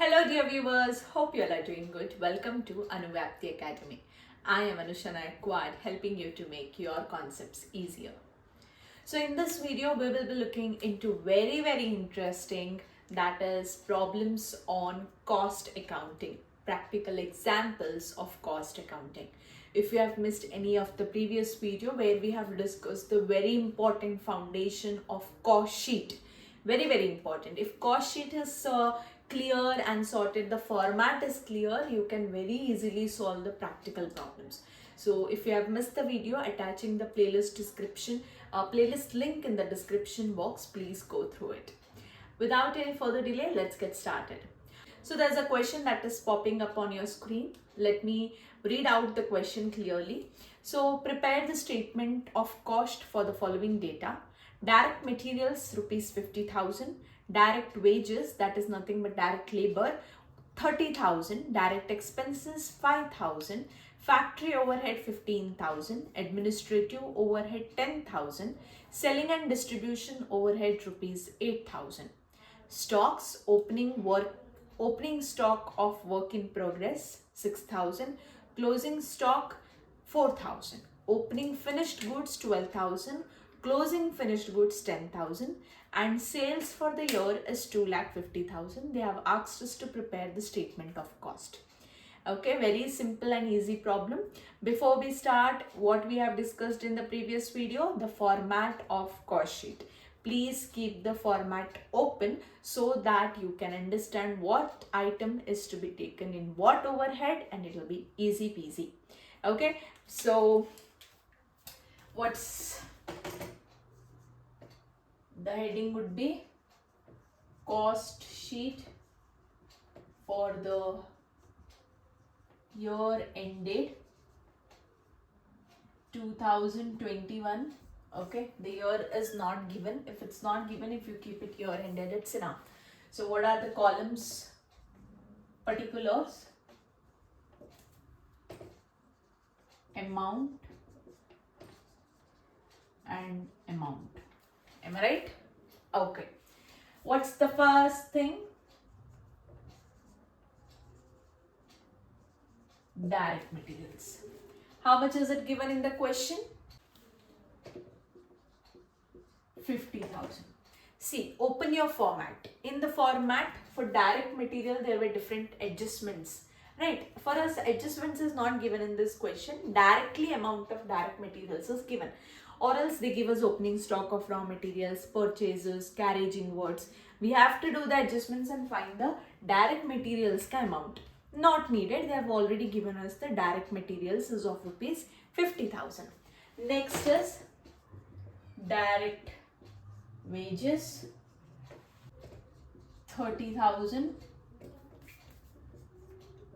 Hello dear viewers, hope you all are doing good. Welcome to Anuvyapti Academy. I am Anusha Nayakwad, helping you to make your concepts easier. So in this video, we will be looking into very interesting, that is problems on cost accounting, practical examples of cost accounting. If you have missed any of the previous video where we have discussed the very important foundation of cost sheet, very important. If cost sheet is clear and sorted, the format is clear, you can very easily solve the practical problems. So if you have missed the video, attaching the playlist description, playlist link in the description box, please go through it. Without any further delay, let's get started. So there's a question that is popping up on your screen. Let me read out the question clearly. So prepare the statement of cost for the following data. Direct materials rupees 50,000, direct wages, that is nothing but direct labor, 30,000, direct expenses 5,000, factory overhead 15,000, administrative overhead 10,000, selling and distribution overhead rupees 8,000. Stocks, opening stock of work in progress 6,000, closing stock 4,000, opening finished goods 12,000, closing finished goods 10,000, and sales for the year is 2,50,000. They have asked us to prepare the statement of cost. Okay, very simple and easy problem. Before we start, what we have discussed in the previous video, the format of cost sheet. Please keep the format open so that you can understand what item is to be taken in what overhead, and it will be easy peasy. Okay, so what's the heading would be cost sheet for the year ended 2021. Okay, the year is not given. If it's not given, if you keep it year ended, it's enough. So what are the columns? Particulars, amount, and amount. Am I right? Okay. What's the first thing? Direct materials. How much is it given in the question? 50,000. See, open your format. In the format for direct material, there were different adjustments. Right? For us, adjustments is not given in this question. Directly amount of direct materials is given. Or else they give us opening stock of raw materials, purchases, carriage inwards. We have to do the adjustments and find the direct materials ka amount. Not needed. They have already given us the direct materials is of rupees 50,000. Next is direct wages 30,000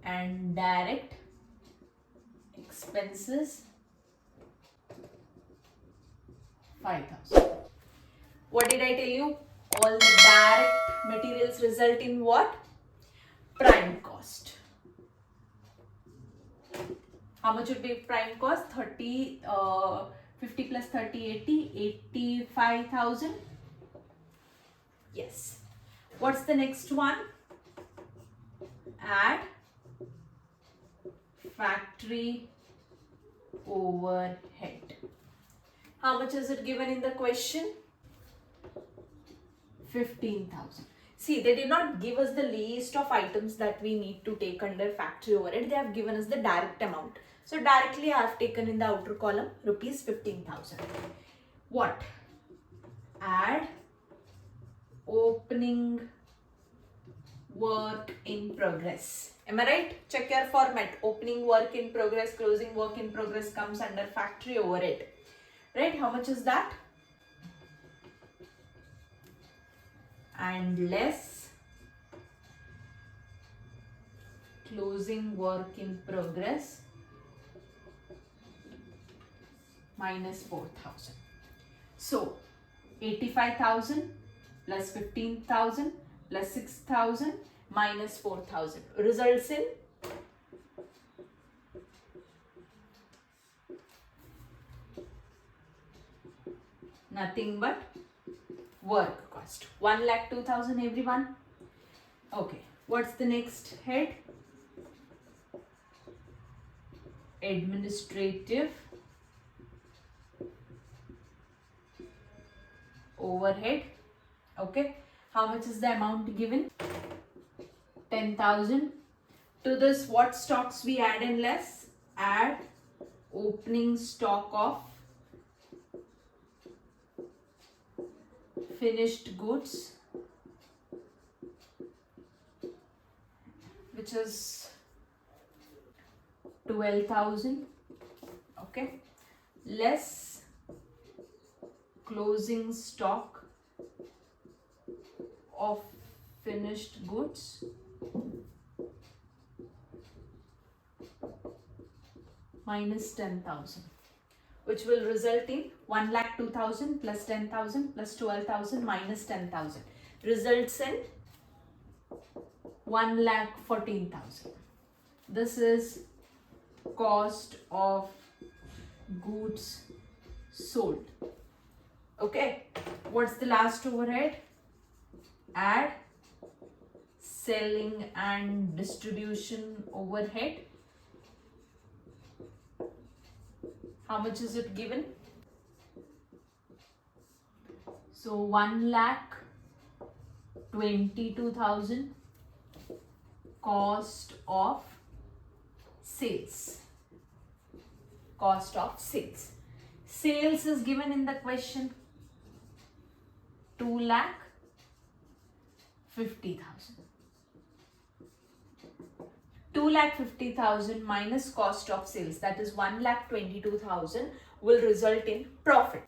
and direct expenses 5,000. What did I tell you? All the direct materials result in what? Prime cost. How much would be prime cost? 50 plus 30, 80, 85,000. Yes. What's the next one? Add factory overhead. How much is it given in the question? 15,000. See, they did not give us the list of items that we need to take under factory overhead. They have given us the direct amount. So directly I have taken in the outer column rupees 15,000. What? Add opening work in progress. Am I right? Check your format. Opening work in progress, closing work in progress comes under factory overhead. Right? How much is that? And less closing work in progress minus 4,000. So 85,000 plus 15,000 plus 6,000 minus 4,000 results in nothing but work cost. 1,02,000 everyone. Okay. What's the next head? Administrative overhead. Okay. How much is the amount given? 10,000. To this, what stocks we add in less? Add opening stock of finished goods, which is 12,000. Okay. Less closing stock of finished goods, minus 10,000, which will result in 1,02,000 plus 10,000 plus 12,000 minus 10,000, results in 1,14,000. This is cost of goods sold. Okay. What's the last overhead? Add selling and distribution overhead. How much is it given? So 1,22,000 cost of sales. Cost of sales. Sales is given in the question. 2,50,000. 2,50,000 minus cost of sales, that is 1,22,000, will result in profit.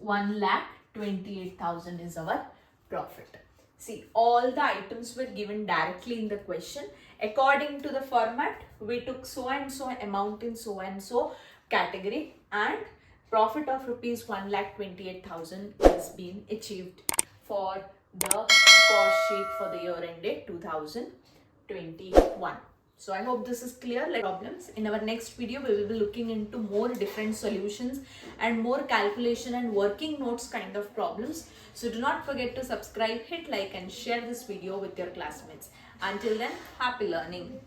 1,28,000 is our profit. See, all the items were given directly in the question. According to the format, we took so and so amount in so and so category, and profit of rupees 1,28,000 has been achieved for the cost sheet for the year ended 2021. So I hope this is clear. Like problems, in our next video we will be looking into more different solutions and more calculation and working notes kind of problems. So do not forget to subscribe, hit like and share this video with your classmates. Until then, happy learning.